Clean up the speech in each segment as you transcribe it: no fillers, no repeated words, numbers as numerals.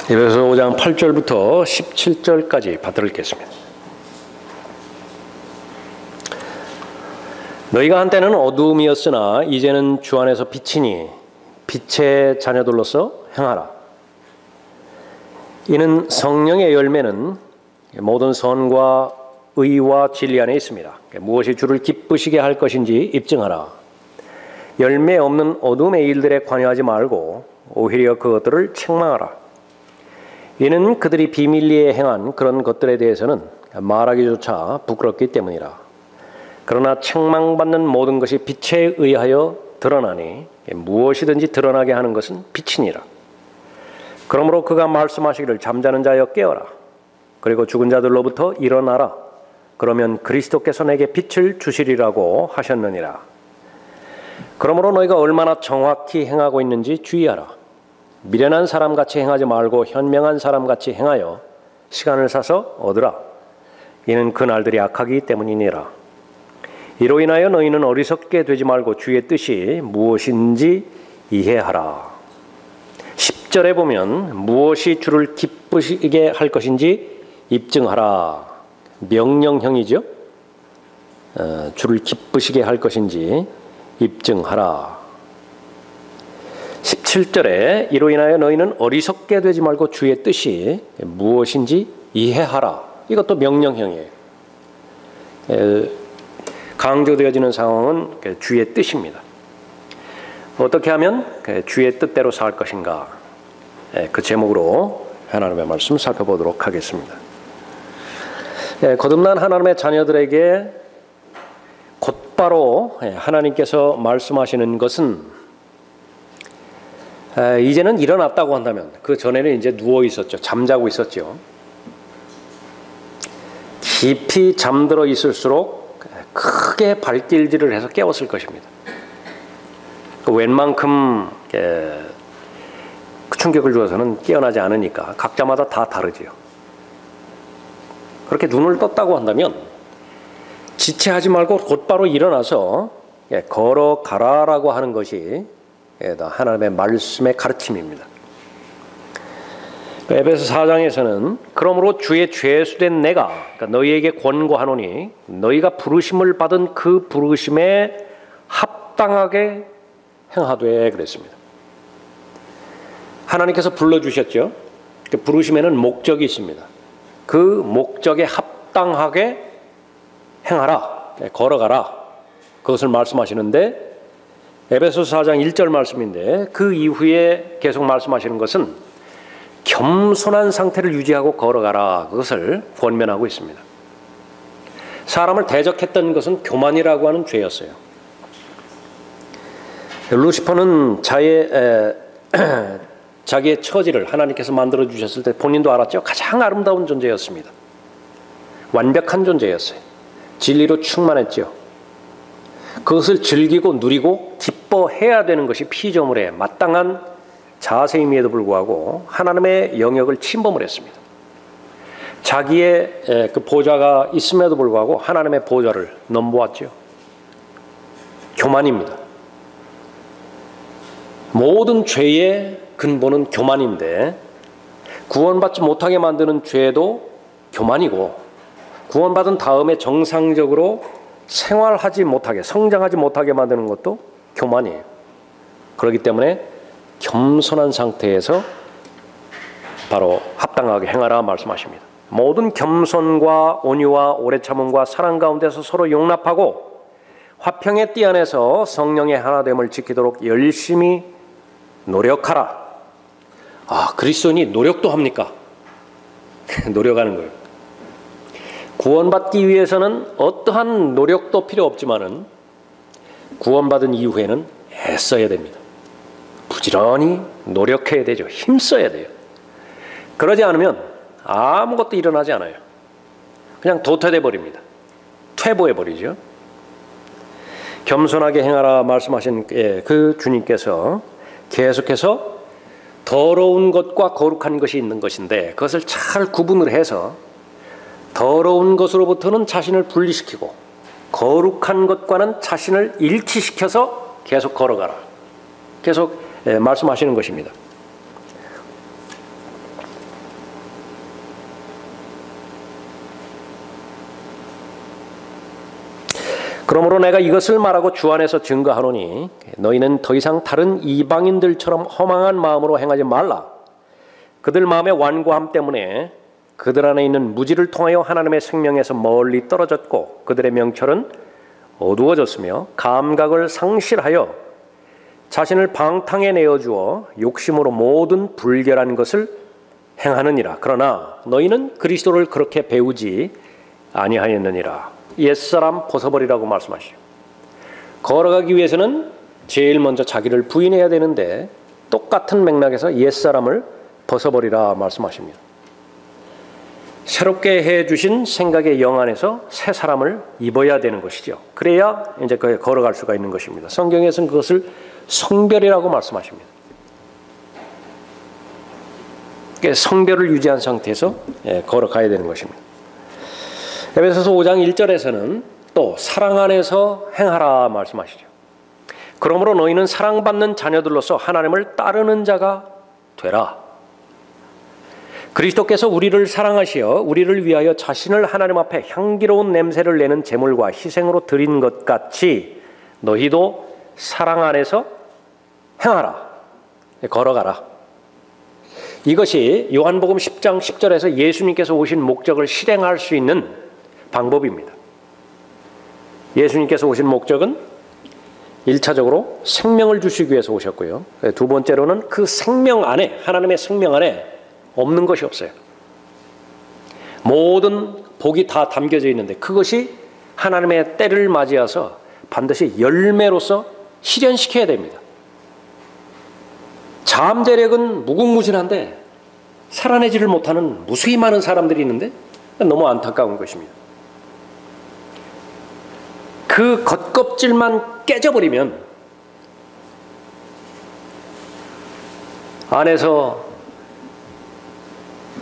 에베소서 5장 8절부터 17절까지 받들어 읽겠습니다. 너희가 한때는 어두움이었으나 이제는 주 안에서 빛이니 빛의 자녀들로서 행하라. 이는 성령의 열매는 모든 선과 의와 진리 안에 있습니다. 무엇이 주를 기쁘시게 할 것인지 입증하라. 열매 없는 어둠의 일들에 관여하지 말고 오히려 그것들을 책망하라. 이는 그들이 비밀리에 행한 그런 것들에 대해서는 말하기조차 부끄럽기 때문이라. 그러나 책망받는 모든 것이 빛에 의하여 드러나니 무엇이든지 드러나게 하는 것은 빛이니라. 그러므로 그가 말씀하시기를 잠자는 자여 깨어라. 그리고 죽은 자들로부터 일어나라. 그러면 그리스도께서 내게 빛을 주시리라고 하셨느니라. 그러므로 너희가 얼마나 정확히 행하고 있는지 주의하라. 미련한 사람같이 행하지 말고 현명한 사람같이 행하여 시간을 사서 얻으라. 이는 그 날들이 악하기 때문이니라. 이로 인하여 너희는 어리석게 되지 말고 주의 뜻이 무엇인지 이해하라. 10절에 보면 무엇이 주를 기쁘시게 할 것인지 입증하라. 명령형이죠. 주를 기쁘시게 할 것인지 입증하라. 17절에 이로 인하여 너희는 어리석게 되지 말고 주의 뜻이 무엇인지 이해하라. 이것도 명령형이에요. 강조되어지는 상황은 주의 뜻입니다. 어떻게 하면 주의 뜻대로 살 것인가? 그 제목으로 하나님의 말씀 살펴보도록 하겠습니다. 거듭난 하나님의 자녀들에게 곧바로 하나님께서 말씀하시는 것은 이제는 일어났다고 한다면, 그 전에는 이제 누워 있었죠. 잠자고 있었죠. 깊이 잠들어 있을수록 크게 발길질을 해서 깨웠을 것입니다. 웬만큼 충격을 주어서는 깨어나지 않으니까 각자마다 다 다르지요. 그렇게 눈을 떴다고 한다면 지체하지 말고 곧바로 일어나서 걸어가라라고 하는 것이 하나님의 말씀의 가르침입니다. 에베소 4장에서는 그러므로 주의 죄수된 내가 너희에게 권고하노니 너희가 부르심을 받은 그 부르심에 합당하게 행하되 그랬습니다. 하나님께서 불러주셨죠. 그 부르심에는 목적이 있습니다. 그 목적에 합당하게 행하라, 걸어가라, 그것을 말씀하시는데 에베소서 4장 1절 말씀인데 그 이후에 계속 말씀하시는 것은 겸손한 상태를 유지하고 걸어가라, 그것을 권면하고 있습니다. 사람을 대적했던 것은 교만이라고 하는 죄였어요. 루시퍼는 자기의 처지를 하나님께서 만들어 주셨을 때 본인도 알았죠. 가장 아름다운 존재였습니다. 완벽한 존재였어요. 진리로 충만했죠. 그것을 즐기고 누리고 기뻐해야 되는 것이 피조물의 마땅한 자세임에도 불구하고 하나님의 영역을 침범을 했습니다. 자기의 그 보좌가 있음에도 불구하고 하나님의 보좌를 넘보았죠. 교만입니다. 모든 죄의 근본은 교만인데 구원받지 못하게 만드는 죄도 교만이고 구원받은 다음에 정상적으로 생활하지 못하게, 성장하지 못하게 만드는 것도 교만이에요. 그렇기 때문에 겸손한 상태에서 바로 합당하게 행하라 말씀하십니다. 모든 겸손과 온유와 오래 참음과 사랑 가운데서 서로 용납하고 화평의 띠 안에서 성령의 하나됨을 지키도록 열심히 노력하라. 그리스도인이 노력도 합니까? 노력하는 거예요. 구원받기 위해서는 어떠한 노력도 필요 없지만은 구원받은 이후에는 애써야 됩니다. 부지런히 노력해야 되죠. 힘써야 돼요. 그러지 않으면 아무것도 일어나지 않아요. 그냥 도태돼 버립니다. 퇴보해 버리죠. 겸손하게 행하라 말씀하신 그 주님께서 계속해서 더러운 것과 거룩한 것이 있는 것인데 그것을 잘 구분을 해서 더러운 것으로부터는 자신을 분리시키고 거룩한 것과는 자신을 일치시켜서 계속 걸어가라. 계속 말씀하시는 것입니다. 그러므로 내가 이것을 말하고 주 안에서 증거하노니 너희는 더 이상 다른 이방인들처럼 허망한 마음으로 행하지 말라. 그들 마음의 완고함 때문에 그들 안에 있는 무지를 통하여 하나님의 생명에서 멀리 떨어졌고 그들의 명철은 어두워졌으며 감각을 상실하여 자신을 방탕에 내어주어 욕심으로 모든 불결한 것을 행하느니라. 그러나 너희는 그리스도를 그렇게 배우지 아니하였느니라. 옛사람 벗어버리라고 말씀하시죠. 걸어가기 위해서는 제일 먼저 자기를 부인해야 되는데 똑같은 맥락에서 옛사람을 벗어버리라 말씀하십니다. 새롭게 해주신 생각의 영 안에서 새 사람을 입어야 되는 것이죠. 그래야 이제 그에 걸어갈 수가 있는 것입니다. 성경에서는 그것을 성별이라고 말씀하십니다. 성별을 유지한 상태에서 걸어가야 되는 것입니다. 에베소서 5장 1절에서는 또 사랑 안에서 행하라 말씀하시죠. 그러므로 너희는 사랑받는 자녀들로서 하나님을 따르는 자가 되라. 그리스도께서 우리를 사랑하시어 우리를 위하여 자신을 하나님 앞에 향기로운 냄새를 내는 제물과 희생으로 드린 것 같이 너희도 사랑 안에서 행하라. 걸어가라. 이것이 요한복음 10장 10절에서 예수님께서 오신 목적을 실행할 수 있는 방법입니다. 예수님께서 오신 목적은 1차적으로 생명을 주시기 위해서 오셨고요. 두 번째로는 그 생명 안에, 하나님의 생명 안에 없는 것이 없어요. 모든 복이 다 담겨져 있는데 그것이 하나님의 때를 맞이해서 반드시 열매로서 실현시켜야 됩니다. 잠재력은 무궁무진한데 살아내지를 못하는 무수히 많은 사람들이 있는데 너무 안타까운 것입니다. 그 겉껍질만 깨져버리면 안에서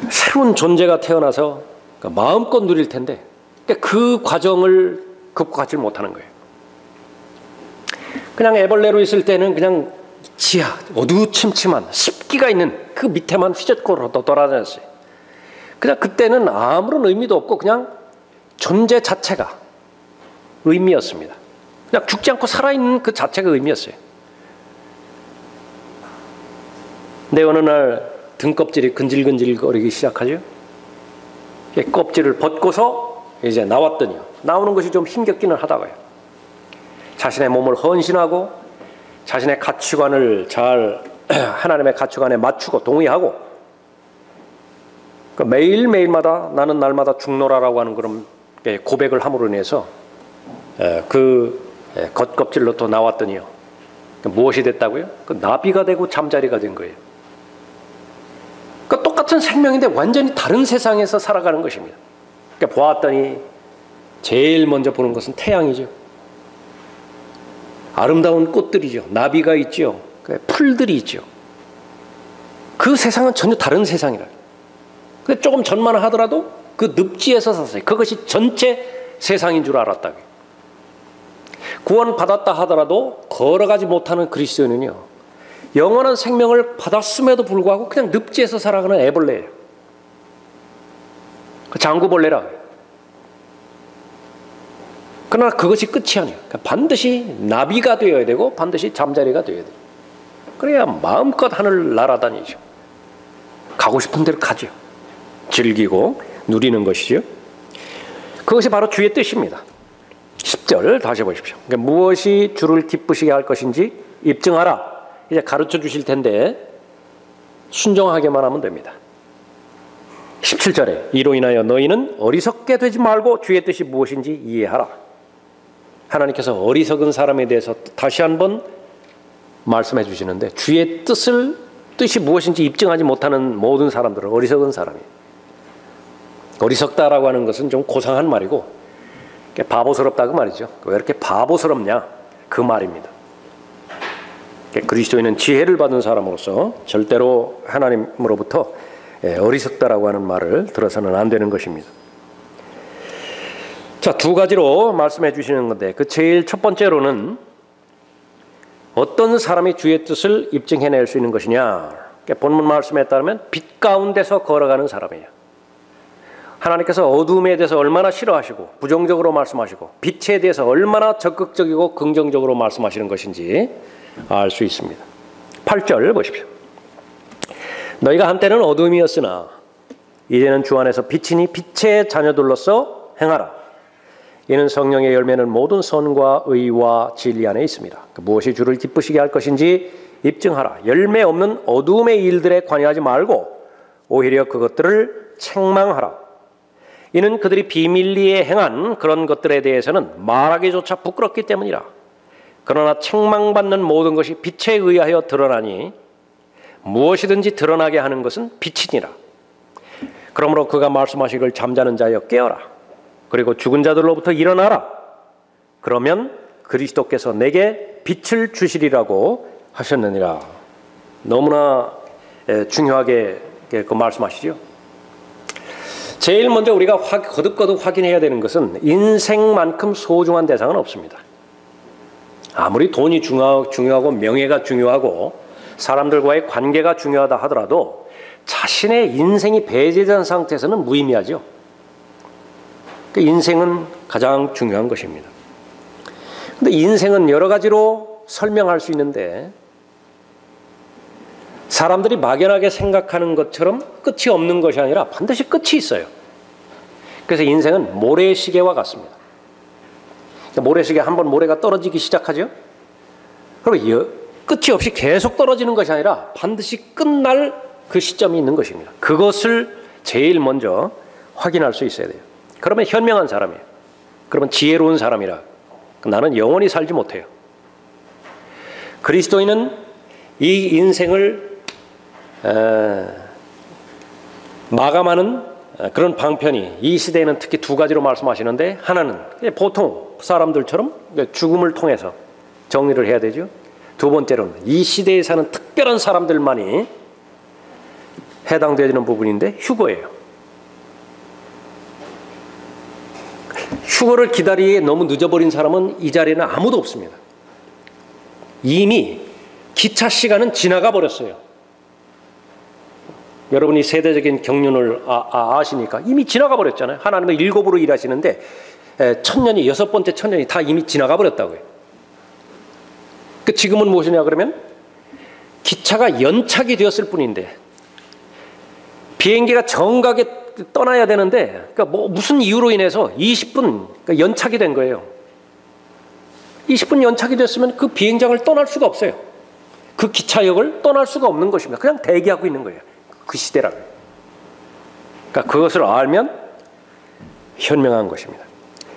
새로운 존재가 태어나서 마음껏 누릴 텐데 그 과정을 극복하지 못하는 거예요. 그냥 애벌레로 있을 때는 그냥 지하, 어두침침한 습기가 있는 그 밑에만 휘젓고 돌아다녔어요. 그냥 그때는 아무런 의미도 없고 그냥 존재 자체가 의미였습니다. 그냥 죽지 않고 살아있는 그 자체가 의미였어요. 근데 어느 날 등껍질이 근질근질거리기 시작하죠. 껍질을 벗고서 이제 나왔더니요. 나오는 것이 좀 힘겹기는 하다고요. 자신의 몸을 헌신하고 자신의 가치관을 잘 하나님의 가치관에 맞추고 동의하고 매일매일마다 나는 날마다 죽노라라고 하는 그런 고백을 함으로 인해서 그 겉껍질로 또 나왔더니요. 무엇이 됐다고요? 나비가 되고 잠자리가 된 거예요. 똑같은 생명인데 완전히 다른 세상에서 살아가는 것입니다. 보았더니 제일 먼저 보는 것은 태양이죠. 아름다운 꽃들이죠. 나비가 있죠. 풀들이 있죠. 그 세상은 전혀 다른 세상이라. 조금 전만 하더라도 그 늪지에서 샀어요. 그것이 전체 세상인 줄 알았다고. 구원 받았다 하더라도 걸어가지 못하는 그리스도인은요. 영원한 생명을 받았음에도 불구하고 그냥 늪지에서 살아가는 애벌레예요. 그 장구벌레라. 그러나 그것이 끝이 아니에요. 반드시 나비가 되어야 되고 반드시 잠자리가 되어야 돼요. 그래야 마음껏 하늘 날아다니죠. 가고 싶은 대로 가죠. 즐기고 누리는 것이죠. 그것이 바로 주의 뜻입니다. 10절 다시 보십시오. 그러니까 무엇이 주를 기쁘시게 할 것인지 입증하라. 이제 가르쳐 주실 텐데 순종하게만 하면 됩니다. 17절에 이로 인하여 너희는 어리석게 되지 말고 주의 뜻이 무엇인지 이해하라. 하나님께서 어리석은 사람에 대해서 다시 한번 말씀해 주시는데 주의 뜻이 무엇인지 입증하지 못하는 모든 사람들은 어리석은 사람이에요. 어리석다라고 하는 것은 좀 고상한 말이고 바보스럽다 그 말이죠. 왜 이렇게 바보스럽냐 그 말입니다. 그리스도인은 지혜를 받은 사람으로서 절대로 하나님으로부터 어리석다라고 하는 말을 들어서는 안 되는 것입니다. 자, 두 가지로 말씀해 주시는 건데 그 제일 첫 번째로는 어떤 사람이 주의 뜻을 입증해낼 수 있는 것이냐. 본문 말씀에 따르면 빛 가운데서 걸어가는 사람이에요. 하나님께서 어둠에 대해서 얼마나 싫어하시고 부정적으로 말씀하시고 빛에 대해서 얼마나 적극적이고 긍정적으로 말씀하시는 것인지 알 수 있습니다. 8절 보십시오. 너희가 한때는 어둠이었으나 이제는 주 안에서 빛이니 빛의 자녀들로서 행하라. 이는 성령의 열매는 모든 선과 의와 진리 안에 있습니다. 무엇이 주를 기쁘시게 할 것인지 입증하라. 열매 없는 어둠의 일들에 관여하지 말고 오히려 그것들을 책망하라. 이는 그들이 비밀리에 행한 그런 것들에 대해서는 말하기조차 부끄럽기 때문이라. 그러나 책망받는 모든 것이 빛에 의하여 드러나니 무엇이든지 드러나게 하는 것은 빛이니라. 그러므로 그가 말씀하시기를 잠자는 자여 깨어라. 그리고 죽은 자들로부터 일어나라. 그러면 그리스도께서 내게 빛을 주시리라고 하셨느니라. 너무나 중요하게 그 말씀하시죠. 제일 먼저 우리가 거듭거듭 확인해야 되는 것은 인생만큼 소중한 대상은 없습니다. 아무리 돈이 중요하고 명예가 중요하고 사람들과의 관계가 중요하다 하더라도 자신의 인생이 배제된 상태에서는 무의미하죠. 인생은 가장 중요한 것입니다. 그런데 인생은 여러 가지로 설명할 수 있는데 사람들이 막연하게 생각하는 것처럼 끝이 없는 것이 아니라 반드시 끝이 있어요. 그래서 인생은 모래시계와 같습니다. 모래시계 한번 모래가 떨어지기 시작하죠. 그리고 끝이 없이 계속 떨어지는 것이 아니라 반드시 끝날 그 시점이 있는 것입니다. 그것을 제일 먼저 확인할 수 있어야 돼요. 그러면 현명한 사람이에요. 그러면 지혜로운 사람이라. 나는 영원히 살지 못해요. 그리스도인은 이 인생을 마감하는 그런 방편이 이 시대에는 특히 두 가지로 말씀하시는데, 하나는 보통 사람들처럼 죽음을 통해서 정리를 해야 되죠. 두 번째로는 이 시대에 사는 특별한 사람들만이 해당되는 부분인데 휴거예요. 휴거를 기다리기에 너무 늦어버린 사람은 이 자리에는 아무도 없습니다. 이미 기차 시간은 지나가 버렸어요. 여러분이 세대적인 경륜을 아시니까 이미 지나가 버렸잖아요. 하나님은 일곱으로 일하시는데 천년이, 여섯 번째 천년이 다 이미 지나가 버렸다고요. 지금은 무엇이냐 그러면 기차가 연착이 되었을 뿐인데 비행기가 정각에 떠나야 되는데 그러니까 무슨 이유로 인해서 20분 연착이 된 거예요. 20분 연착이 됐으면 그 비행장을 떠날 수가 없어요. 그 기차역을 떠날 수가 없는 것입니다. 그냥 대기하고 있는 거예요. 그 시대라고요. 그러니까 그것을 알면 현명한 것입니다.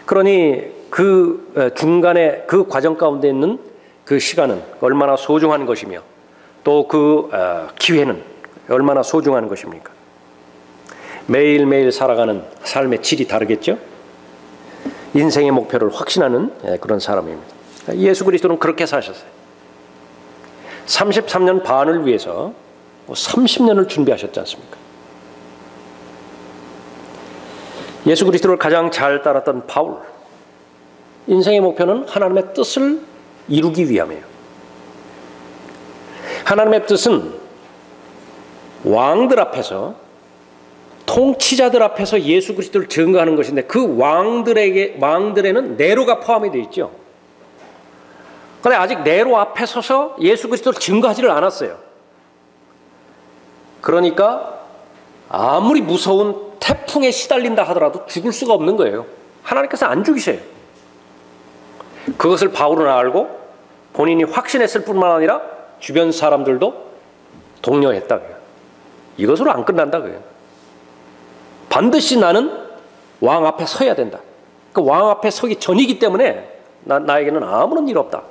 그러니 그 중간에 그 과정 가운데 있는 그 시간은 얼마나 소중한 것이며 또 그 기회는 얼마나 소중한 것입니까? 매일매일 살아가는 삶의 질이 다르겠죠? 인생의 목표를 확신하는 그런 사람입니다. 예수 그리스도는 그렇게 사셨어요. 33년 반을 위해서 30년을 준비하셨지 않습니까? 예수 그리스도를 가장 잘 따랐던 바울, 인생의 목표는 하나님의 뜻을 이루기 위함이에요. 하나님의 뜻은 왕들 앞에서, 통치자들 앞에서 예수 그리스도를 증거하는 것인데 그 왕들에는 네로가 포함이 되어 있죠. 그런데 아직 네로 앞에 서서 예수 그리스도를 증거하지를 않았어요. 그러니까 아무리 무서운 태풍에 시달린다 하더라도 죽을 수가 없는 거예요. 하나님께서 안 죽이셔요. 그것을 바울은 알고 본인이 확신했을 뿐만 아니라 주변 사람들도 독려했다고요. 이것으로 안 끝난다고요. 반드시 나는 왕 앞에 서야 된다. 그 왕 앞에 서기 전이기 때문에 나에게는 아무런 일 없다.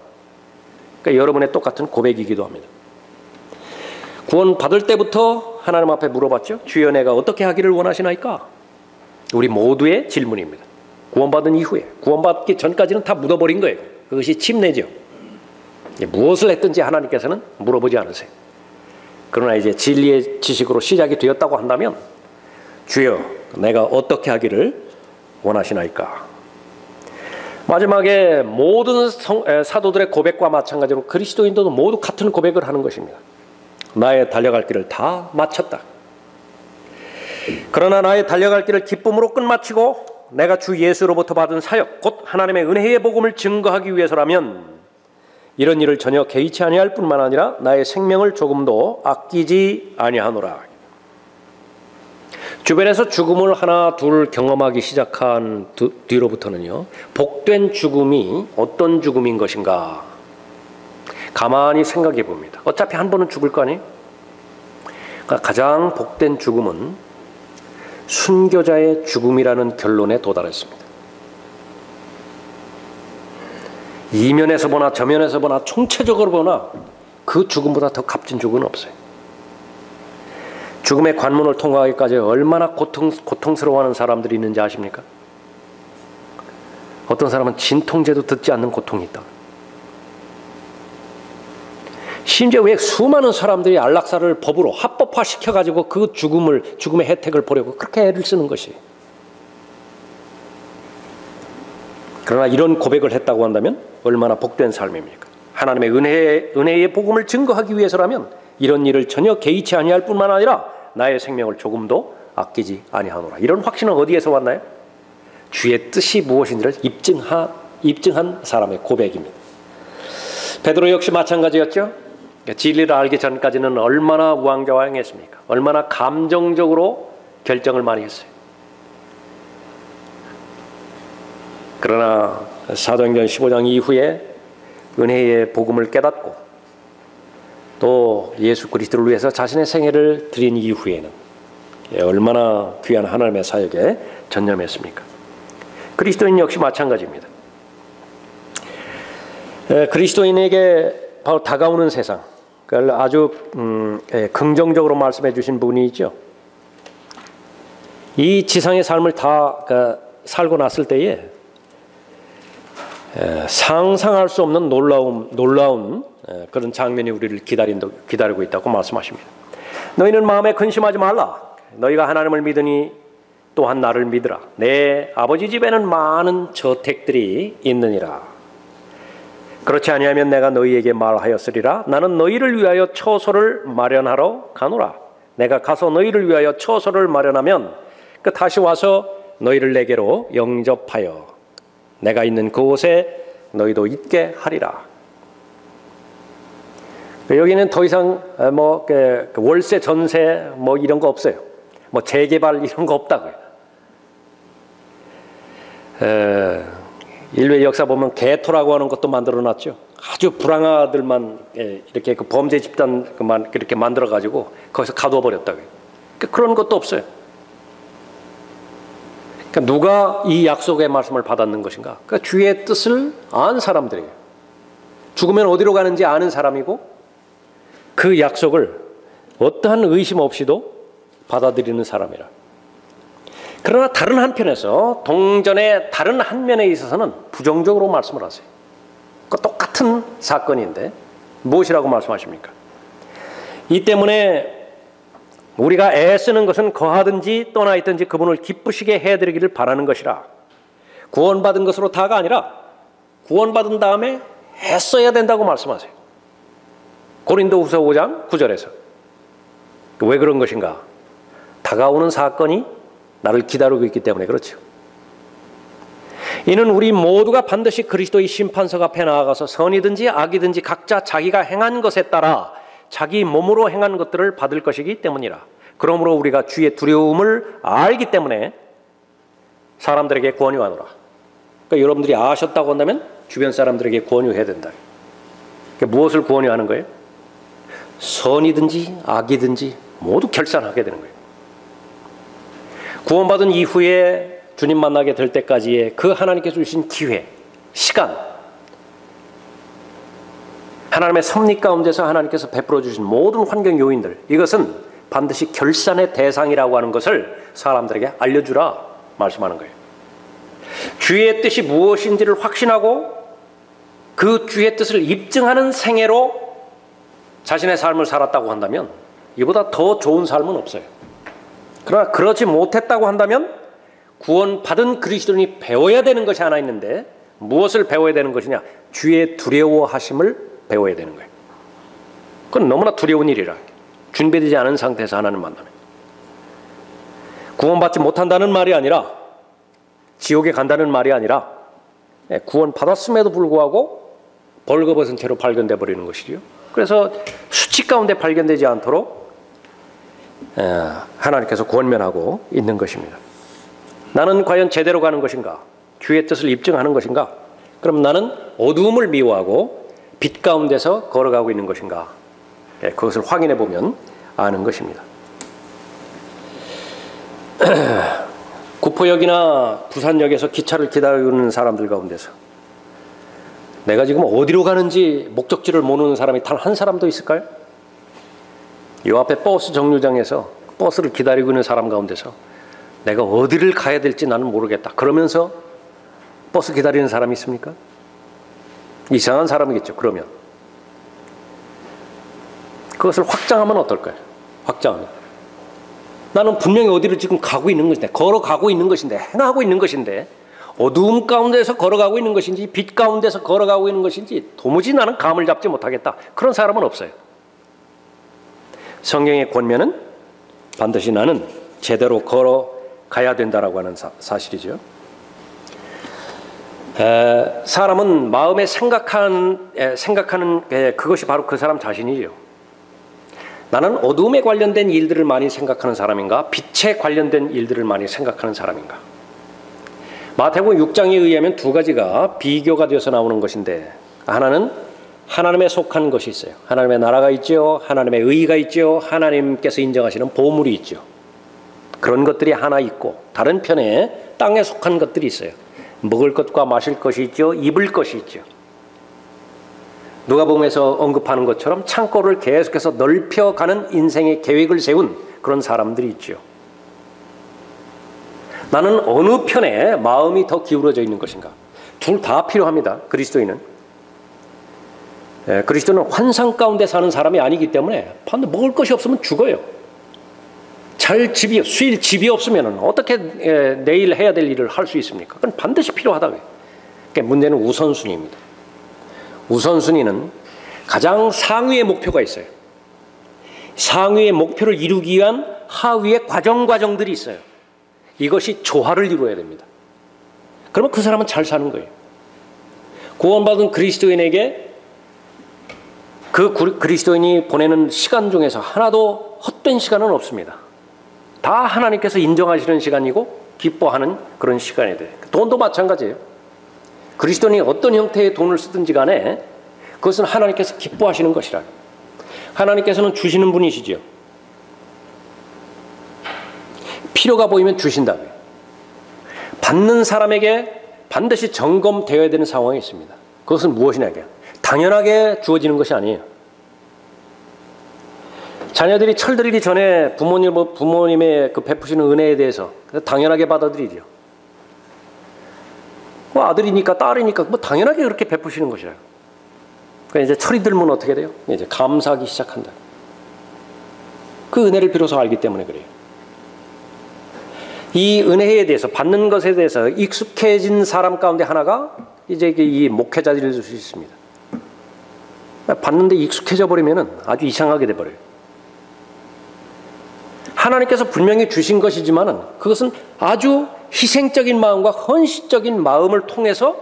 그러니까 여러분의 똑같은 고백이기도 합니다. 구원 받을 때부터 하나님 앞에 물어봤죠. 주여 내가 어떻게 하기를 원하시나이까? 우리 모두의 질문입니다. 구원받은 이후에, 구원받기 전까지는 다 묻어버린 거예요. 그것이 침례죠. 무엇을 했든지 하나님께서는 물어보지 않으세요. 그러나 이제 진리의 지식으로 시작이 되었다고 한다면 주여 내가 어떻게 하기를 원하시나이까? 마지막에 모든 사도들의 고백과 마찬가지로 그리스도인들도 모두 같은 고백을 하는 것입니다. 나의 달려갈 길을 다 마쳤다. 그러나 나의 달려갈 길을 기쁨으로 끝마치고 내가 주 예수로부터 받은 사역, 곧 하나님의 은혜의 복음을 증거하기 위해서라면 이런 일을 전혀 개의치 아니할 뿐만 아니라 나의 생명을 조금도 아끼지 아니하노라. 주변에서 죽음을 하나 둘 경험하기 시작한 뒤로부터는요, 복된 죽음이 어떤 죽음인 것인가 가만히 생각해 봅니다. 어차피 한 번은 죽을 거 아니에요? 그러니까 가장 복된 죽음은 순교자의 죽음이라는 결론에 도달했습니다. 이면에서 보나 저면에서 보나 총체적으로 보나 그 죽음보다 더 값진 죽음은 없어요. 죽음의 관문을 통과하기까지 얼마나 고통스러워하는 사람들이 있는지 아십니까? 어떤 사람은 진통제도 듣지 않는 고통이 있다. 심지어 왜 수많은 사람들이 안락사를 법으로 합법화시켜가지고 그 죽음의 혜택을 보려고 그렇게 애를 쓰는 것이. 그러나 이런 고백을 했다고 한다면 얼마나 복된 삶입니까? 하나님의 은혜의 복음을 증거하기 위해서라면 이런 일을 전혀 개의치 아니할 뿐만 아니라 나의 생명을 조금도 아끼지 아니하노라. 이런 확신은 어디에서 왔나요? 주의 뜻이 무엇인지를 입증한 사람의 고백입니다. 베드로 역시 마찬가지였죠. 진리를 알기 전까지는 얼마나 우왕좌왕했습니까? 얼마나 감정적으로 결정을 많이 했어요. 그러나 사도행전 15장 이후에 은혜의 복음을 깨닫고 또 예수 그리스도를 위해서 자신의 생애를 드린 이후에는 얼마나 귀한 하나님의 사역에 전념했습니까? 그리스도인 역시 마찬가지입니다. 그리스도인에게 바로 다가오는 세상, 그걸 아주 긍정적으로 말씀해 주신 분이 있죠. 이 지상의 삶을 다 살고 났을 때에 상상할 수 없는 놀라운 그런 장면이 우리를 기다리고 있다고 말씀하십니다. 너희는 마음에 근심하지 말라. 너희가 하나님을 믿으니 또한 나를 믿으라. 내 아버지 집에는 많은 저택들이 있느니라. 그렇지 아니하면 내가 너희에게 말하였으리라. 나는 너희를 위하여 처소를 마련하러 가노라. 내가 가서 너희를 위하여 처소를 마련하면 다시 와서 너희를 내게로 영접하여 내가 있는 그곳에 너희도 있게 하리라. 여기는 더 이상 월세, 전세 이런 거 없어요. 재개발 이런 거 없다고요. 인류의 역사 보면 개토라고 하는 것도 만들어놨죠. 아주 불황아들만 이렇게 그 범죄 집단만 그렇게 만들어가지고 거기서 가둬버렸다고요. 그런 것도 없어요. 그러니까 누가 이 약속의 말씀을 받았는 것인가? 그러니까 주의 뜻을 아는 사람들이에요. 죽으면 어디로 가는지 아는 사람이고 그 약속을 어떠한 의심 없이도 받아들이는 사람이라. 그러나 다른 한편에서 동전의 다른 한 면에 있어서는 부정적으로 말씀을 하세요. 그 똑같은 사건인데 무엇이라고 말씀하십니까? 이 때문에 우리가 애쓰는 것은 거하든지 떠나 있든지 그분을 기쁘시게 해드리기를 바라는 것이라. 구원받은 것으로 다가 아니라 구원받은 다음에 애써야 된다고 말씀하세요. 고린도후서 5장 9절에서. 왜 그런 것인가? 다가오는 사건이 나를 기다리고 있기 때문에 그렇죠. 이는 우리 모두가 반드시 그리스도의 심판석 앞에 나아가서 선이든지 악이든지 각자 자기가 행한 것에 따라 자기 몸으로 행한 것들을 받을 것이기 때문이라. 그러므로 우리가 주의 두려움을 알기 때문에 사람들에게 권유하노라. 그러니까 여러분들이 아셨다고 한다면 주변 사람들에게 권유해야 된다. 그러니까 무엇을 권유하는 거예요? 선이든지 악이든지 모두 결산하게 되는 거예요. 구원받은 이후에 주님 만나게 될 때까지의 그 하나님께서 주신 기회, 시간, 하나님의 섭리 가운데서 하나님께서 베풀어 주신 모든 환경 요인들, 이것은 반드시 결산의 대상이라고 하는 것을 사람들에게 알려주라 말씀하는 거예요. 주의 뜻이 무엇인지를 확신하고 그 주의 뜻을 입증하는 생애로 자신의 삶을 살았다고 한다면 이보다 더 좋은 삶은 없어요. 그러나 그러지 못했다고 한다면 구원받은 그리스도인이 배워야 되는 것이 하나 있는데 무엇을 배워야 되는 것이냐? 주의 두려워하심을 배워야 되는 거예요. 그건 너무나 두려운 일이라. 준비되지 않은 상태에서 하나님 만나면. 구원받지 못한다는 말이 아니라, 지옥에 간다는 말이 아니라, 구원받았음에도 불구하고 벌거벗은 채로 발견돼 버리는 것이죠. 그래서 수치 가운데 발견되지 않도록 하나님께서 권면하고 있는 것입니다. 나는 과연 제대로 가는 것인가? 주의 뜻을 입증하는 것인가? 그럼 나는 어두움을 미워하고 빛 가운데서 걸어가고 있는 것인가? 그것을 확인해 보면 아는 것입니다. 구포역이나 부산역에서 기차를 기다리는 사람들 가운데서 내가 지금 어디로 가는지 목적지를 모르는 사람이 단 한 사람도 있을까요? 요 앞에 버스 정류장에서 버스를 기다리고 있는 사람 가운데서 내가 어디를 가야 될지 나는 모르겠다, 그러면서 버스 기다리는 사람이 있습니까? 이상한 사람이겠죠. 그러면 그것을 확장하면 어떨까요? 확장하면 나는 분명히 어디로 지금 가고 있는 것인데, 걸어가고 있는 것인데, 행하고 있는 것인데, 어두움 가운데서 걸어가고 있는 것인지 빛 가운데서 걸어가고 있는 것인지 도무지 나는 감을 잡지 못하겠다, 그런 사람은 없어요. 성경의 권면은 반드시 나는 제대로 걸어가야 된다라고 하는 사실이죠. 사람은 마음에 생각하는 그것이 바로 그 사람 자신이죠. 나는 어두움에 관련된 일들을 많이 생각하는 사람인가, 빛에 관련된 일들을 많이 생각하는 사람인가. 마태복음 6장에 의하면 두 가지가 비교가 되어서 나오는 것인데, 하나는 하나님에 속한 것이 있어요. 하나님의 나라가 있죠. 하나님의 의의가 있죠. 하나님께서 인정하시는 보물이 있죠. 그런 것들이 하나 있고, 다른 편에 땅에 속한 것들이 있어요. 먹을 것과 마실 것이 있죠. 입을 것이 있죠. 누가복음에서 언급하는 것처럼 창고를 계속해서 넓혀가는 인생의 계획을 세운 그런 사람들이 있죠. 나는 어느 편에 마음이 더 기울어져 있는 것인가? 둘 다 필요합니다. 그리스도인은 환상 가운데 사는 사람이 아니기 때문에 반드시 먹을 것이 없으면 죽어요. 수일 집이 없으면 어떻게 내일 해야 될 일을 할 수 있습니까? 그건 반드시 필요하다고요. 그러니까 문제는 우선순위입니다. 우선순위는 가장 상위의 목표가 있어요. 상위의 목표를 이루기 위한 하위의 과정들이 있어요. 이것이 조화를 이루어야 됩니다. 그러면 그 사람은 잘 사는 거예요. 구원받은 그리스도인에게 그 그리스도인이 보내는 시간 중에서 하나도 헛된 시간은 없습니다. 다 하나님께서 인정하시는 시간이고 기뻐하는 그런 시간이 돼요. 돈도 마찬가지예요. 그리스도인이 어떤 형태의 돈을 쓰든지 간에 그것은 하나님께서 기뻐하시는 것이라. 하나님께서는 주시는 분이시죠. 필요가 보이면 주신다고요. 받는 사람에게 반드시 점검되어야 되는 상황이 있습니다. 그것은 무엇이냐고요. 당연하게 주어지는 것이 아니에요. 자녀들이 철들기 전에 부모님의 그 베푸시는 은혜에 대해서 당연하게 받아들이죠. 아들이니까 딸이니까 뭐 당연하게 그렇게 베푸시는 것이라. 그러니까 이제 철이 들면 어떻게 돼요? 이제 감사하기 시작한다. 그 은혜를 비로소 알기 때문에 그래요. 이 은혜에 대해서, 받는 것에 대해서 익숙해진 사람 가운데 하나가 이제 이 목회자들일 수 있습니다. 받는데 익숙해져 버리면 아주 이상하게 돼 버려요. 하나님께서 분명히 주신 것이지만은 그것은 아주 희생적인 마음과 헌신적인 마음을 통해서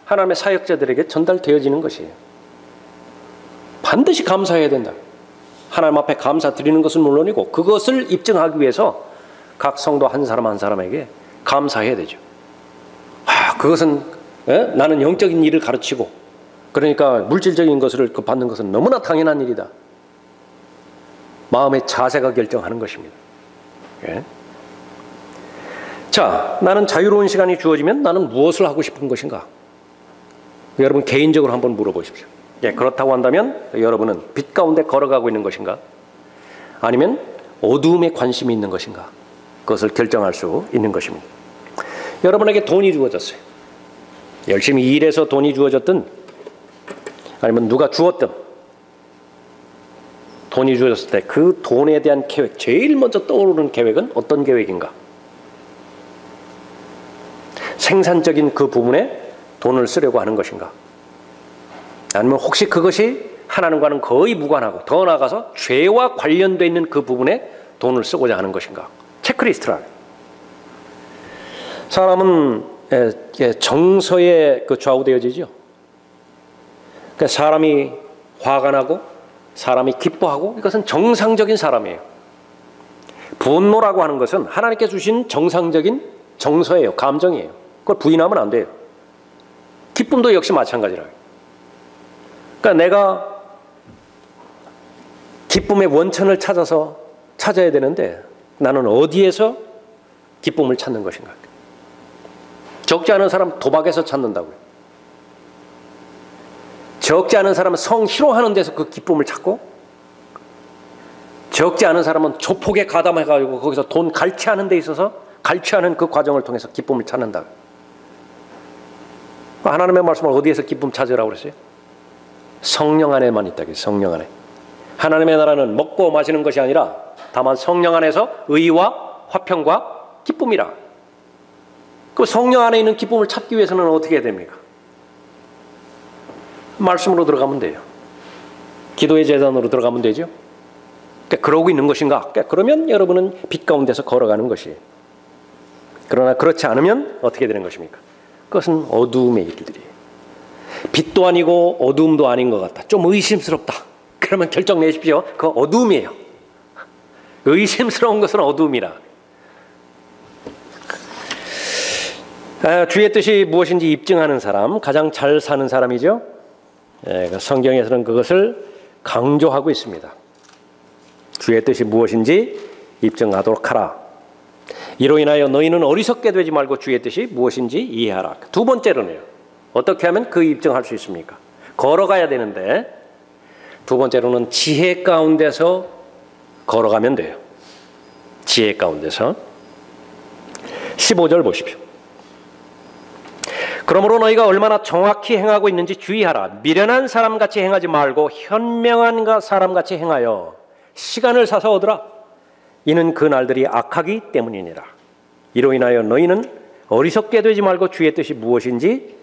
하나님의 사역자들에게 전달되어지는 것이에요. 반드시 감사해야 된다. 하나님 앞에 감사드리는 것은 물론이고 그것을 입증하기 위해서 각 성도 한 사람 한 사람에게 감사해야 되죠. 그것은 나는 영적인 일을 가르치고, 그러니까 물질적인 것을 받는 것은 너무나 당연한 일이다. 마음의 자세가 결정하는 것입니다. 예. 자, 나는 자유로운 시간이 주어지면 나는 무엇을 하고 싶은 것인가? 여러분 개인적으로 한번 물어보십시오. 예, 그렇다고 한다면 여러분은 빛 가운데 걸어가고 있는 것인가? 아니면 어두움에 관심이 있는 것인가? 그것을 결정할 수 있는 것입니다. 여러분에게 돈이 주어졌어요. 열심히 일해서 돈이 주어졌든 아니면 누가 주었든 돈이 주어졌을 때 그 돈에 대한 계획, 제일 먼저 떠오르는 계획은 어떤 계획인가? 생산적인 그 부분에 돈을 쓰려고 하는 것인가? 아니면 혹시 그것이 하나님과는 거의 무관하고 더 나아가서 죄와 관련되어 있는 그 부분에 돈을 쓰고자 하는 것인가? 체크리스트라. 사람은 정서에 좌우되어지죠. 그러니까 사람이 화가 나고 사람이 기뻐하고 이것은 정상적인 사람이에요. 분노라고 하는 것은 하나님께 주신 정상적인 정서예요. 감정이에요. 그걸 부인하면 안 돼요. 기쁨도 역시 마찬가지라고요. 그러니까 내가 기쁨의 원천을 찾아야 되는데 나는 어디에서 기쁨을 찾는 것인가? 적지 않은 사람은 도박에서 찾는다고요. 적지 않은 사람은 성희롱하는 데서 그 기쁨을 찾고, 적지 않은 사람은 조폭에 가담해가지고 거기서 돈 갈취하는 데 있어서 갈취하는 그 과정을 통해서 기쁨을 찾는다. 하나님의 말씀을 어디에서 기쁨 찾으라고 그랬어요? 성령 안에만 있다. 성령 안에. 하나님의 나라는 먹고 마시는 것이 아니라 다만 성령 안에서 의와 화평과 기쁨이라. 그 성령 안에 있는 기쁨을 찾기 위해서는 어떻게 해야 됩니까? 말씀으로 들어가면 돼요. 기도의 재단으로 들어가면 되죠. 그러고 있는 것인가? 그러면 여러분은 빛 가운데서 걸어가는 것이에요. 그러나 그렇지 않으면 어떻게 되는 것입니까? 그것은 어두움의 일들이에요. 빛도 아니고 어두움도 아닌 것 같다. 좀 의심스럽다. 그러면 결정 내십시오. 그거 어두움이에요. 의심스러운 것은 어두움이라. 주의 뜻이 무엇인지 입증하는 사람, 가장 잘 사는 사람이죠. 성경에서는 그것을 강조하고 있습니다. 주의 뜻이 무엇인지 입증하도록 하라. 이로 인하여 너희는 어리석게 되지 말고 주의 뜻이 무엇인지 이해하라. 두 번째로는요. 어떻게 하면 그 입증할 수 있습니까? 걸어가야 되는데 두 번째로는 지혜 가운데서 걸어가면 돼요. 지혜 가운데서. 15절 보십시오. 그러므로 너희가 얼마나 정확히 행하고 있는지 주의하라. 미련한 사람같이 행하지 말고 현명한 사람같이 행하여 시간을 사서 얻으라. 이는 그 날들이 악하기 때문이니라. 이로 인하여 너희는 어리석게 되지 말고 주의 뜻이 무엇인지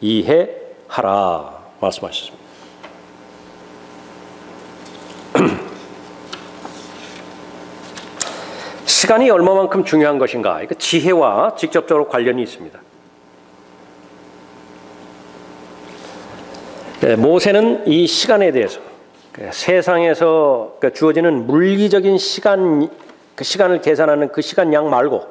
이해하라. 말씀하셨습니다. 시간이 얼마만큼 중요한 것인가? 이거 지혜와 직접적으로 관련이 있습니다. 모세는 이 시간에 대해서 세상에서 주어지는 물리적인 시간, 그 시간을 계산하는 그 시간양 말고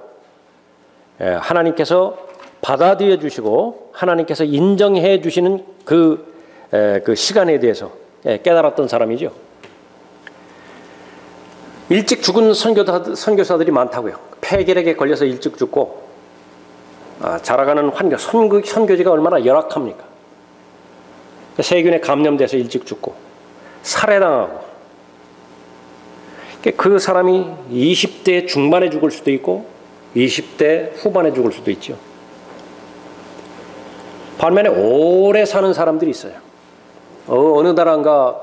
하나님께서 받아들여 주시고 하나님께서 인정해 주시는 그 시간에 대해서 깨달았던 사람이죠. 일찍 죽은 선교사들이 많다고요. 폐결핵에 걸려서 일찍 죽고 자라가는 환경, 선교지가 얼마나 열악합니까? 세균에 감염돼서 일찍 죽고 살해당하고 그 사람이 20대 중반에 죽을 수도 있고 20대 후반에 죽을 수도 있죠. 반면에 오래 사는 사람들이 있어요. 어느 나라인가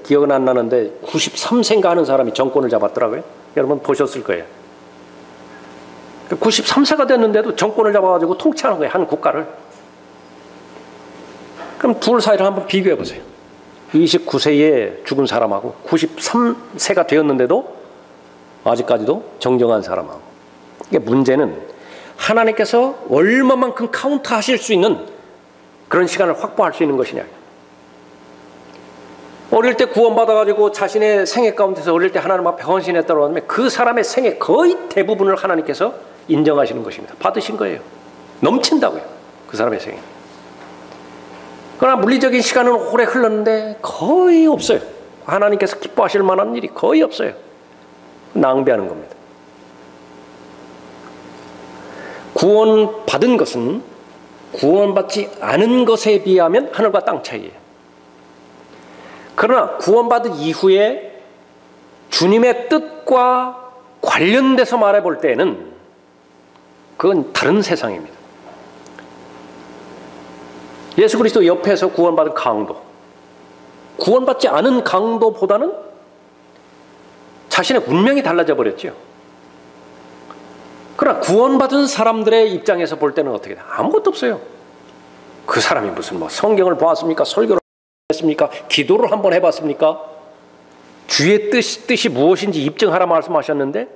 기억은 안 나는데 93세인가 하는 사람이 정권을 잡았더라고요. 여러분 보셨을 거예요. 93세가 됐는데도 정권을 잡아가지고 통치하는 거예요. 한 국가를. 그럼 둘 사이를 한번 비교해 보세요. 29세에 죽은 사람하고 93세가 되었는데도 아직까지도 정정한 사람하고. 이게 문제는 하나님께서 얼마만큼 카운트하실 수 있는 그런 시간을 확보할 수 있는 것이냐. 어릴 때 구원받아가지고 자신의 생애 가운데서 어릴 때 하나님 앞에 헌신했다고 하면 그 사람의 생애 거의 대부분을 하나님께서 인정하시는 것입니다. 받으신 거예요. 넘친다고요. 그 사람의 생애. 그러나 물리적인 시간은 오래 흘렀는데 거의 없어요. 하나님께서 기뻐하실 만한 일이 거의 없어요. 낭비하는 겁니다. 구원받은 것은 구원받지 않은 것에 비하면 하늘과 땅 차이예요. 그러나 구원받은 이후에 주님의 뜻과 관련돼서 말해볼 때는 그건 다른 세상입니다. 예수 그리스도 옆에서 구원받은 강도, 구원받지 않은 강도보다는 자신의 운명이 달라져 버렸죠. 그러나 구원받은 사람들의 입장에서 볼 때는 어떻게 돼? 아무것도 없어요. 그 사람이 무슨 성경을 보았습니까? 설교를 했습니까? 기도를 한번 해봤습니까? 주의 뜻이 무엇인지 입증하라 말씀하셨는데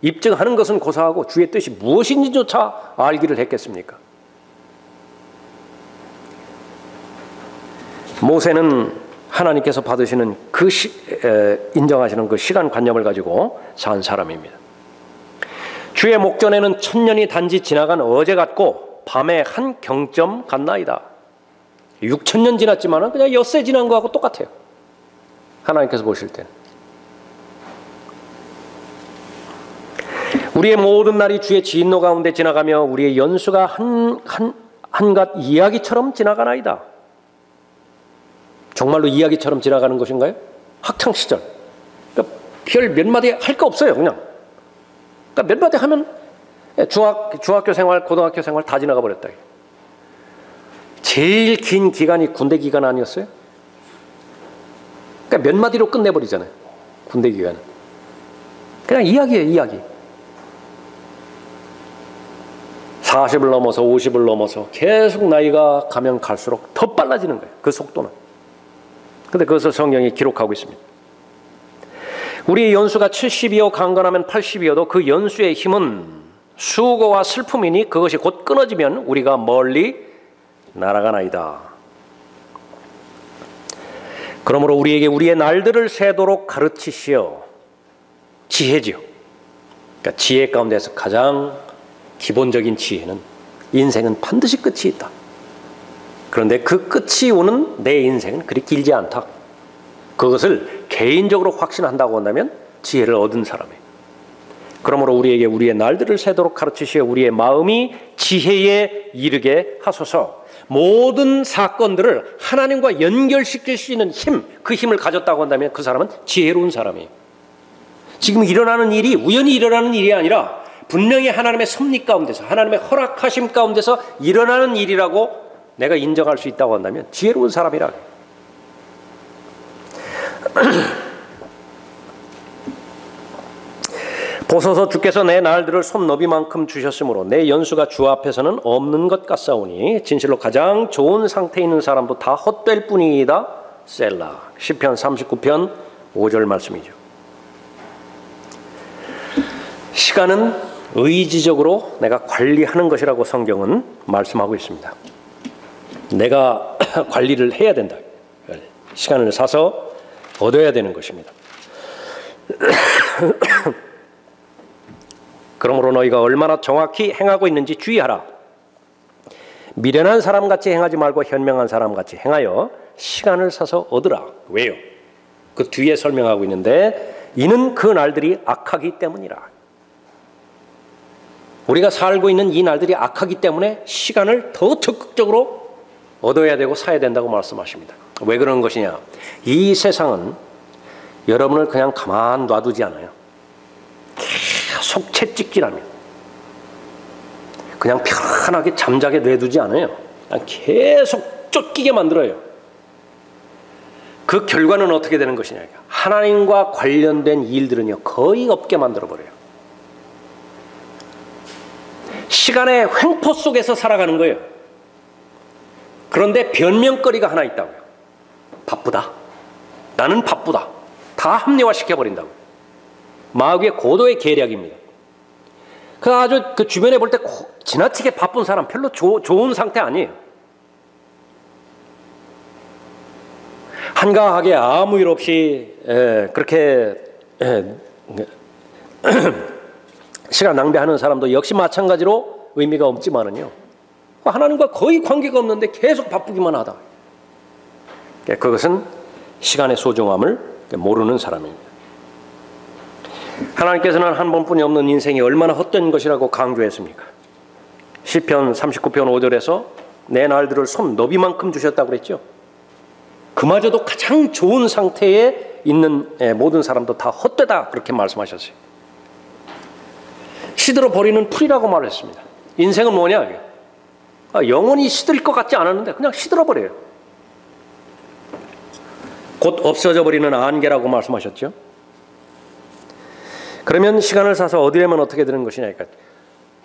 입증하는 것은 고사하고 주의 뜻이 무엇인지조차 알기를 했겠습니까? 모세는 하나님께서 받으시는 인정하시는 그 시간관념을 가지고 산 사람입니다. 주의 목전에는 천년이 단지 지나간 어제 같고 밤의 한 경점 같나이다. 6천년 지났지만 그냥 엿새 지난 거하고 똑같아요. 하나님께서 보실 때는. 우리의 모든 날이 주의 진노 가운데 지나가며 우리의 연수가 한갓 이야기처럼 지나가나이다. 정말로 이야기처럼 지나가는 것인가요? 학창시절. 그러니까 별 몇 마디 할 거 없어요, 그냥. 그러니까 몇 마디 하면 중학교 생활, 고등학교 생활 다 지나가 버렸다. 제일 긴 기간이 군대 기간 아니었어요? 그러니까 몇 마디로 끝내버리잖아요, 군대 기간은. 그냥 이야기예요, 이야기. 40을 넘어서 50을 넘어서 계속 나이가 가면 갈수록 더 빨라지는 거예요, 그 속도는. 근데 그것을 성경이 기록하고 있습니다. 우리의 연수가 70이요 강건하면 80이어도 그 연수의 힘은 수고와 슬픔이니 그것이 곧 끊어지면 우리가 멀리 날아가나이다. 그러므로 우리에게 우리의 날들을 세도록 가르치시어. 지혜지요. 그러니까 지혜 가운데서 가장 기본적인 지혜는 인생은 반드시 끝이 있다. 그런데 그 끝이 오는 내 인생은 그리 길지 않다. 그것을 개인적으로 확신한다고 한다면 지혜를 얻은 사람이에요. 그러므로 우리에게 우리의 날들을 세도록 가르치시어 우리의 마음이 지혜에 이르게 하소서. 모든 사건들을 하나님과 연결시킬 수 있는 힘, 그 힘을 가졌다고 한다면 그 사람은 지혜로운 사람이에요. 지금 일어나는 일이 우연히 일어나는 일이 아니라 분명히 하나님의 섭리 가운데서, 하나님의 허락하심 가운데서 일어나는 일이라고 내가 인정할 수 있다고 한다면 지혜로운 사람이라. 보소서 주께서 내 날들을 손너비만큼 주셨으므로 내 연수가 주 앞에서는 없는 것 같사오니 진실로 가장 좋은 상태에 있는 사람도 다 헛될 뿐이다. 셀라. 시편 39편 5절 말씀이죠. 시간은 의지적으로 내가 관리하는 것이라고 성경은 말씀하고 있습니다. 내가 관리를 해야 된다. 시간을 사서 얻어야 되는 것입니다. 그러므로 너희가 얼마나 정확히 행하고 있는지 주의하라. 미련한 사람같이 행하지 말고 현명한 사람같이 행하여 시간을 사서 얻으라. 왜요? 그 뒤에 설명하고 있는데 이는 그 날들이 악하기 때문이라. 우리가 살고 있는 이 날들이 악하기 때문에 시간을 더 적극적으로 얻어야 되고 사야 된다고 말씀하십니다. 왜 그런 것이냐? 이 세상은 여러분을 그냥 가만 놔두지 않아요. 계속 채찍질하며 그냥 편하게 잠자게 뇌두지 않아요. 그냥 계속 쫓기게 만들어요. 그 결과는 어떻게 되는 것이냐? 하나님과 관련된 일들은요 거의 없게 만들어버려요. 시간의 횡포 속에서 살아가는 거예요. 그런데 변명거리가 하나 있다고요. 바쁘다. 나는 바쁘다. 다 합리화시켜버린다고요. 마귀의 고도의 계략입니다. 그 주변에 볼 때 지나치게 바쁜 사람 별로 좋은 상태 아니에요. 한가하게 아무 일 없이 그렇게 시간 낭비하는 사람도 역시 마찬가지로 의미가 없지만은요. 하나님과 거의 관계가 없는데 계속 바쁘기만 하다. 그것은 시간의 소중함을 모르는 사람입니다. 하나님께서는 한 번뿐이 없는 인생이 얼마나 헛된 것이라고 강조했습니까? 시편 39편 5절에서 내 날들을 손너비만큼 주셨다고 그랬죠. 그마저도 가장 좋은 상태에 있는 모든 사람도 다 헛되다 그렇게 말씀하셨어요. 시들어 버리는 풀이라고 말했습니다. 인생은 뭐냐? 영원히 시들 것 같지 않았는데 그냥 시들어 버려요. 곧 없어져 버리는 안개라고 말씀하셨죠. 그러면 시간을 사서 얻으려면 어떻게 되는 것이냐? 그러니까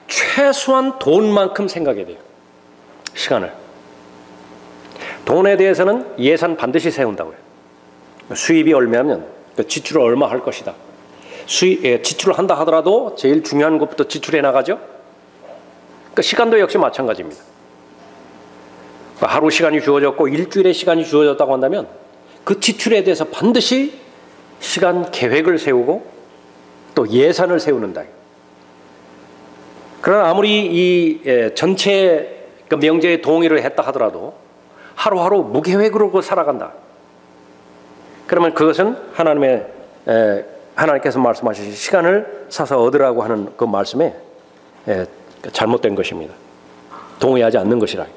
최소한 돈만큼 생각해야 돼요. 시간을. 돈에 대해서는 예산 반드시 세운다고요. 수입이 얼마면 지출을 얼마 할 것이다. 지출을 한다 하더라도 제일 중요한 것부터 지출해 나가죠. 그러니까 시간도 역시 마찬가지입니다. 하루 시간이 주어졌고 일주일의 시간이 주어졌다고 한다면 그 지출에 대해서 반드시 시간 계획을 세우고 또 예산을 세우는다. 그러나 아무리 이 전체 그 명제에 동의를 했다 하더라도 하루하루 무계획으로 살아간다. 그러면 그것은 하나님께서 말씀하신 시간을 사서 얻으라고 하는 그 말씀에 잘못된 것입니다. 동의하지 않는 것이라.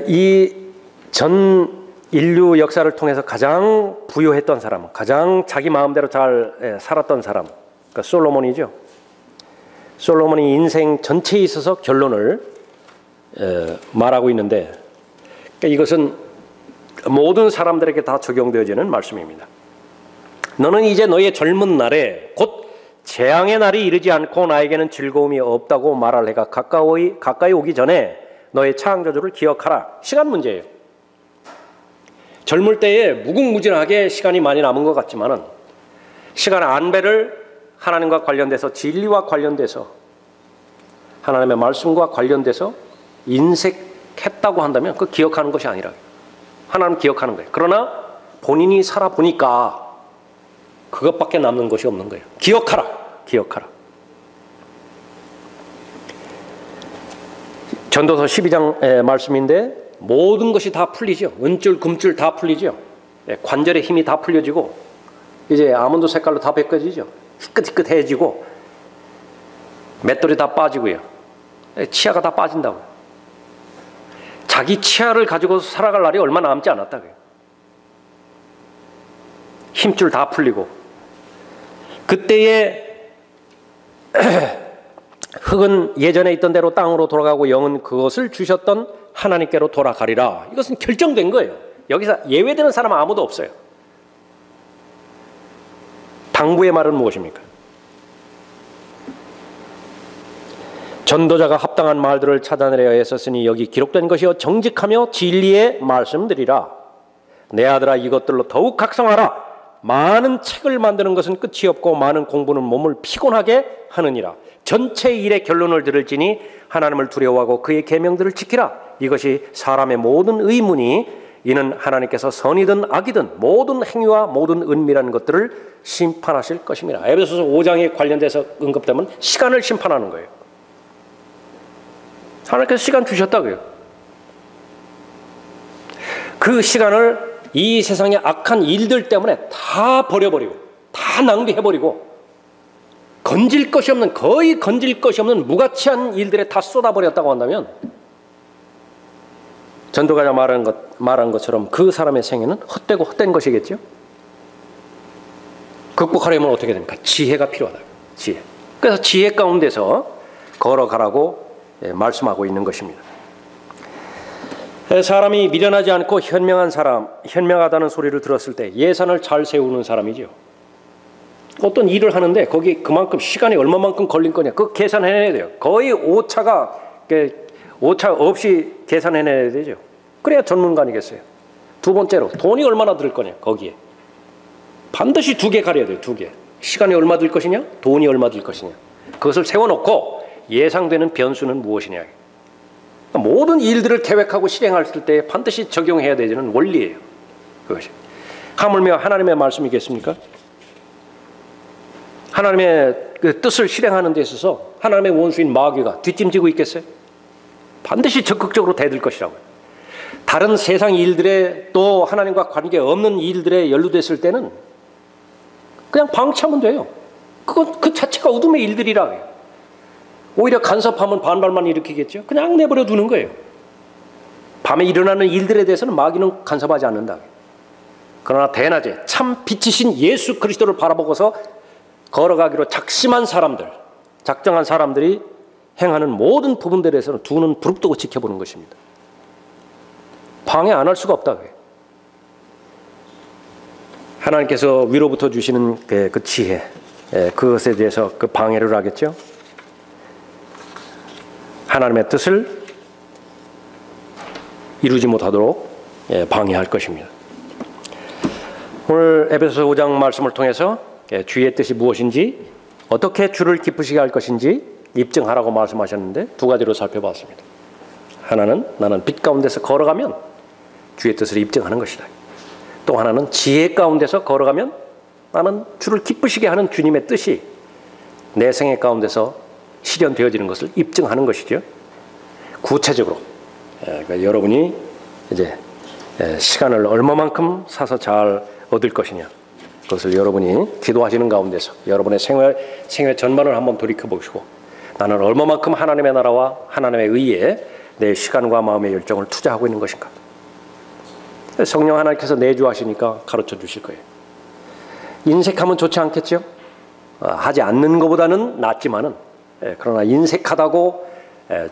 이 전 인류 역사를 통해서 가장 부유했던 사람, 가장 자기 마음대로 잘 살았던 사람, 그러니까 솔로몬이죠. 솔로몬이 인생 전체에 있어서 결론을 말하고 있는데, 그러니까 이것은 모든 사람들에게 다 적용되어지는 말씀입니다. 너는 이제 너의 젊은 날에 곧 재앙의 날이 이르지 않고 나에게는 즐거움이 없다고 말할 해가 가까이 오기 전에 너의 창조주를 기억하라. 시간 문제예요. 젊을 때에 무궁무진하게 시간이 많이 남은 것 같지만은 시간 안배를 하나님과 관련돼서, 진리와 관련돼서, 하나님의 말씀과 관련돼서 인색했다고 한다면 그 기억하는 것이 아니라 하나님 기억하는 거예요. 그러나 본인이 살아보니까 그것밖에 남는 것이 없는 거예요. 기억하라. 기억하라. 전도서 12장 말씀인데 모든 것이 다 풀리죠. 은줄 금줄 다 풀리죠. 관절의 힘이 다 풀려지고 이제 아몬드 색깔로 다 벗겨지죠. 희끗희끗해지고 맷돌이 다 빠지고요. 치아가 다 빠진다고요. 자기 치아를 가지고 살아갈 날이 얼마 남지 않았다고요. 힘줄 다 풀리고 그때의 흙은 예전에 있던 대로 땅으로 돌아가고 영은 그것을 주셨던 하나님께로 돌아가리라. 이것은 결정된 거예요. 여기서 예외되는 사람은 아무도 없어요. 당부의 말은 무엇입니까? 전도자가 합당한 말들을 찾아내려 애썼으니 여기 기록된 것이요 정직하며 진리의 말씀들이라. 내 아들아 이것들로 더욱 각성하라. 많은 책을 만드는 것은 끝이 없고 많은 공부는 몸을 피곤하게 하느니라. 전체 일의 결론을 들을지니 하나님을 두려워하고 그의 계명들을 지키라. 이것이 사람의 모든 의문이 이는 하나님께서 선이든 악이든 모든 행위와 모든 은밀한 것들을 심판하실 것입니다. 에베소서 5장에 관련돼서 언급되면 시간을 심판하는 거예요. 하나님께서 시간 주셨다고요. 그 시간을 이 세상의 악한 일들 때문에 다 버려버리고 다 낭비해버리고 거의 건질 것이 없는 무가치한 일들에 다 쏟아버렸다고 한다면 전도가가 말한 것처럼 그 사람의 생애는 헛되고 헛된 것이겠죠. 극복하려면 어떻게 됩니까? 지혜가 필요하다. 지혜. 그래서 지혜 가운데서 걸어가라고 말씀하고 있는 것입니다. 사람이 미련하지 않고 현명하다는 소리를 들었을 때 예산을 잘 세우는 사람이죠. 어떤 일을 하는데 거기 그만큼 시간이 얼마만큼 걸린 거냐 그 계산해내야 돼요. 거의 오차 없이 계산해내야 되죠. 그래야 전문가 아니겠어요. 두 번째로 돈이 얼마나 들 거냐 거기에 반드시 두 개 가려야 돼요. 두 개. 시간이 얼마 들 것이냐 돈이 얼마 들 것이냐 그것을 세워놓고 예상되는 변수는 무엇이냐. 모든 일들을 계획하고 실행할 때 반드시 적용해야 되는 원리예요. 그것이. 하물며 하나님의 말씀이겠습니까? 하나님의 그 뜻을 실행하는 데 있어서 하나님의 원수인 마귀가 뒷짐지고 있겠어요? 반드시 적극적으로 대들 것이라고요. 다른 세상 일들에 또 하나님과 관계없는 일들에 연루됐을 때는 그냥 방치하면 돼요. 그 자체가 어둠의 일들이라고요. 오히려 간섭하면 반발만 일으키겠죠. 그냥 내버려 두는 거예요. 밤에 일어나는 일들에 대해서는 마귀는 간섭하지 않는다. 그러나 대낮에 참 빛이신 예수 그리스도를 바라보고서 걸어가기로 작정한 사람들이 행하는 모든 부분들에서는 두 눈 부릅뜨고 지켜보는 것입니다. 방해 안 할 수가 없다. 하나님께서 위로부터 주시는 그 지혜, 그것에 대해서 그 방해를 하겠죠. 하나님의 뜻을 이루지 못하도록 방해할 것입니다. 오늘 에베소서 5장 말씀을 통해서 주의 뜻이 무엇인지 어떻게 주를 기쁘시게 할 것인지 입증하라고 말씀하셨는데 두 가지로 살펴봤습니다. 하나는 나는 빛 가운데서 걸어가면 주의 뜻을 입증하는 것이다. 또 하나는 지혜 가운데서 걸어가면 나는 주를 기쁘시게 하는 주님의 뜻이 내 생애 가운데서 실현되어지는 것을 입증하는 것이죠. 구체적으로 그러니까 여러분이 이제 시간을 얼마만큼 사서 잘 얻을 것이냐, 그것을 여러분이 기도하시는 가운데서 여러분의 생애 전반을 한번 돌이켜보시고 나는 얼마만큼 하나님의 나라와 하나님의 의에 내 시간과 마음의 열정을 투자하고 있는 것인가. 성령 하나님께서 내주하시니까 가르쳐 주실 거예요. 인색하면 좋지 않겠죠? 하지 않는 것보다는 낫지만은 그러나 인색하다고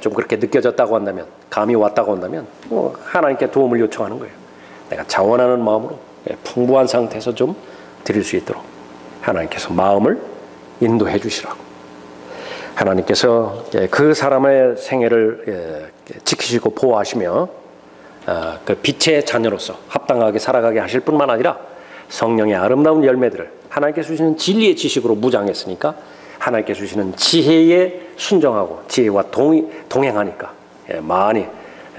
좀 그렇게 느껴졌다고 한다면, 감이 왔다고 한다면 하나님께 도움을 요청하는 거예요. 내가 자원하는 마음으로 풍부한 상태에서 좀 드릴 수 있도록 하나님께서 마음을 인도해 주시라고. 하나님께서 그 사람의 생애를 지키시고 보호하시며 그 빛의 자녀로서 합당하게 살아가게 하실 뿐만 아니라 성령의 아름다운 열매들을 하나님께서 주시는 진리의 지식으로 무장했으니까 하나님께서 주시는 지혜에 순종하고 지혜와 동행하니까 많이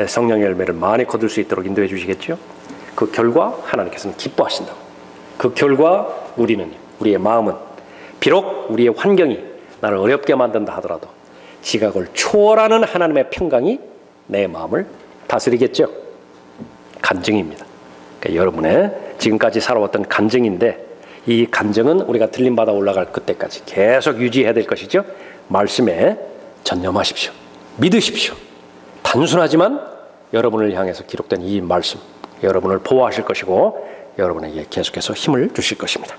성령의 열매를 많이 거둘 수 있도록 인도해 주시겠죠. 그 결과 하나님께서는 기뻐하신다고. 그 결과 우리의 마음은 비록 우리의 환경이 나를 어렵게 만든다 하더라도 지각을 초월하는 하나님의 평강이 내 마음을 다스리겠죠. 간증입니다. 그러니까 여러분의 지금까지 살아왔던 간증인데 이 간증은 우리가 들림받아 올라갈 그때까지 계속 유지해야 될 것이죠. 말씀에 전념하십시오. 믿으십시오. 단순하지만 여러분을 향해서 기록된 이 말씀 여러분을 보호하실 것이고 여러분에게 계속해서 힘을 주실 것입니다.